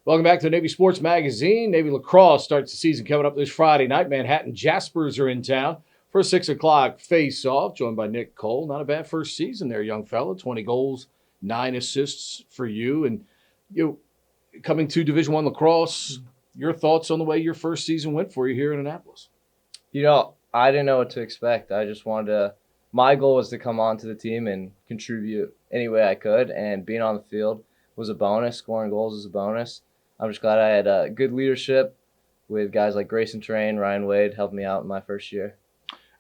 Welcome back to Navy Sports Magazine. Navy Lacrosse starts the season coming up this Friday night. Manhattan Jaspers are in town for a 6 o'clock face-off, joined by Nick Cole. Not a bad first season there, young fella. 20 goals, 9 assists for you. And coming to Division I lacrosse, your thoughts on the way your first season went for you here in Annapolis? I didn't know what to expect. I just wanted to – my goal was to come onto the team and contribute any way I could, and being on the field was a bonus. Scoring goals is a bonus. I'm just glad I had good leadership with guys like Grayson Train, Ryan Wade helping me out in my first year.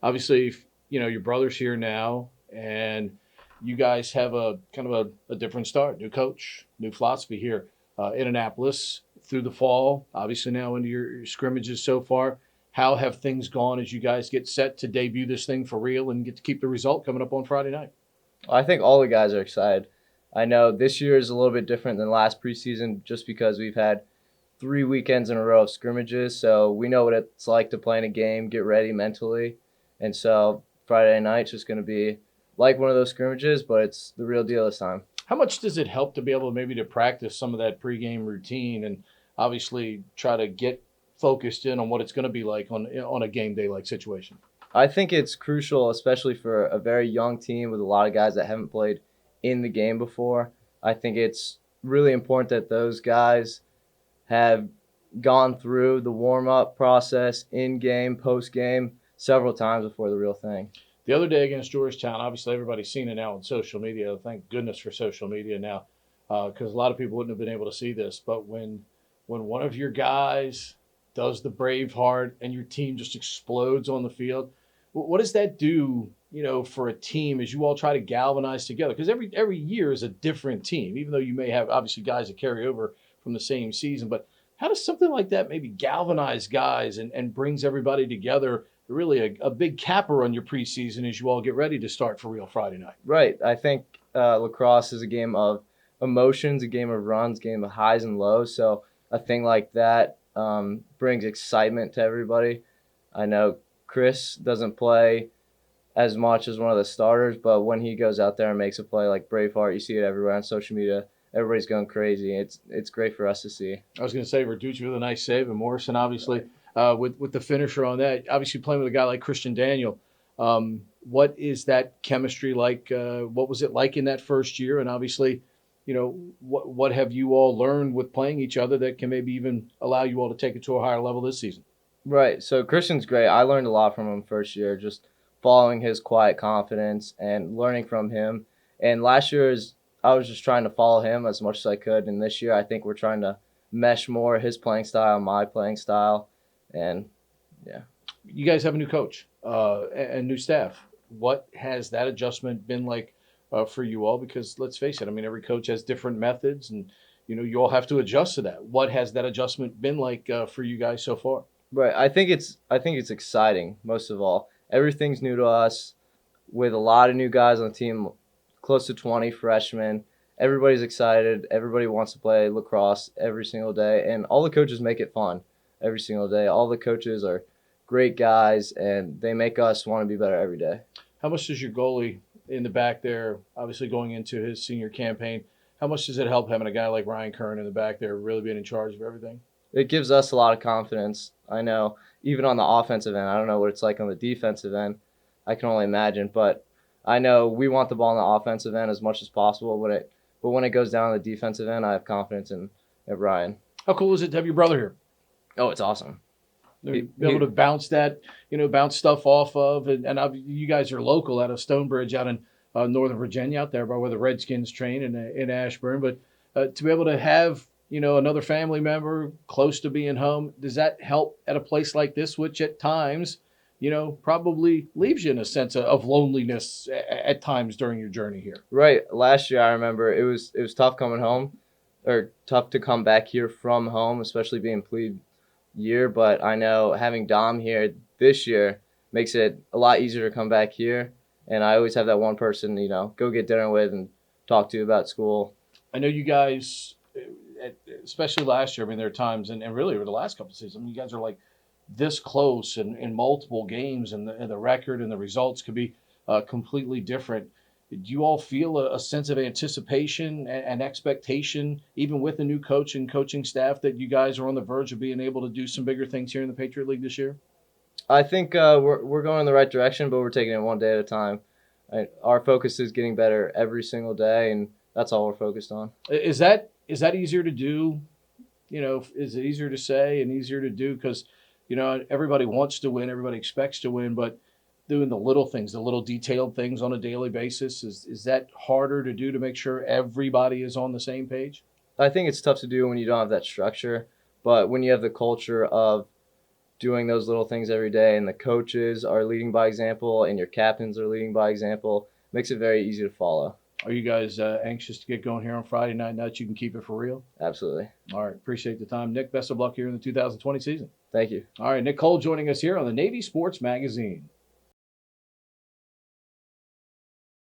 Obviously, your brother's here now, and you guys have a kind of a different start. New coach, new philosophy here in Annapolis through the fall. Obviously now into your scrimmages so far. How have things gone as you guys get set to debut this thing for real and get to keep the result coming up on Friday night? I think all the guys are excited. I know this year is a little bit different than last preseason just because we've had 3 weekends in a row of scrimmages, so we know what it's like to play in a game, get ready mentally. And so Friday night's just going to be like one of those scrimmages, but it's the real deal this time. How much does it help to be able to maybe to practice some of that pregame routine and obviously try to get focused in on what it's going to be like on a game day like situation? I think it's crucial, especially for a very young team with a lot of guys that haven't played in the game before. I think it's really important that those guys have gone through the warm-up process, in-game, post-game, several times before the real thing. The other day against Georgetown, obviously everybody's seen it now on social media. Thank goodness for social media now, because a lot of people wouldn't have been able to see this. But when one of your guys does the brave heart and your team just explodes on the field, what does that do, for a team as you all try to galvanize together? Because every year is a different team, even though you may have obviously guys that carry over from the same season. But how does something like that maybe galvanize guys and brings everybody together? Really a big capper on your preseason as you all get ready to start for real Friday night. Right. I think lacrosse is a game of emotions, a game of runs, a game of highs and lows. So a thing like that brings excitement to everybody. I know Chris doesn't play as much as one of the starters, but when he goes out there and makes a play like Braveheart, you see it everywhere on social media. Everybody's going crazy. It's great for us to see. I was going to say Verducci with a nice save, and Morrison obviously with the finisher on that. Obviously playing with a guy like Christian Daniel. What is that chemistry like? What was it like in that first year? And obviously, what have you all learned with playing each other that can maybe even allow you all to take it to a higher level this season? Right. So Christian's great. I learned a lot from him first year, just following his quiet confidence and learning from him. And last year I was just trying to follow him as much as I could. And this year I think we're trying to mesh more his playing style, my playing style. And yeah. You guys have a new coach and new staff. What has that adjustment been like for you all? Because let's face it, every coach has different methods, and you all have to adjust to that. What has that adjustment been like for you guys so far? Right. I think it's exciting, most of all. Everything's new to us with a lot of new guys on the team, close to 20 freshmen. Everybody's excited. Everybody wants to play lacrosse every single day, and all the coaches make it fun every single day. All the coaches are great guys, and they make us want to be better every day. How much does your goalie in the back there, obviously going into his senior campaign, how much does it help having a guy like Ryan Kern in the back there really being in charge of everything? It gives us a lot of confidence. I know even on the offensive end, I don't know what it's like on the defensive end. I can only imagine, but I know we want the ball on the offensive end as much as possible, but when it goes down on the defensive end, I have confidence in Ryan. How cool is it to have your brother here? Oh, it's awesome. Be able to bounce that, bounce stuff off of, and you guys are local out of Stonebridge, out in Northern Virginia, out there by where the Redskins train in Ashburn. But to be able to have another family member close to being home, does that help at a place like this, which at times, probably leaves you in a sense of loneliness at times during your journey here? Right. Last year, I remember it was tough coming home, or tough to come back here from home, especially being plebe year. But I know having Dom here this year makes it a lot easier to come back here. And I always have that one person, go get dinner with and talk to about school. I know you guys, especially last year, there are times, and really over the last couple of seasons, you guys are like this close in multiple games, and the record and the results could be completely different. Do you all feel a sense of anticipation and expectation, even with the new coach and coaching staff, that you guys are on the verge of being able to do some bigger things here in the Patriot League this year? I think we're going in the right direction, but we're taking it one day at a time. Our focus is getting better every single day, and that's all we're focused on. Is that easier to do? Is it easier to say and easier to do? Because, everybody wants to win, everybody expects to win, but doing the little things, the little detailed things on a daily basis, is that harder to do to make sure everybody is on the same page? I think it's tough to do when you don't have that structure, but when you have the culture of doing those little things every day, and the coaches are leading by example, and your captains are leading by example, makes it very easy to follow. Are you guys anxious to get going here on Friday night now that you can keep it for real? Absolutely. All right. Appreciate the time. Nick, best of luck here in the 2020 season. Thank you. All right. Nick Cole joining us here on the Navy Sports Magazine.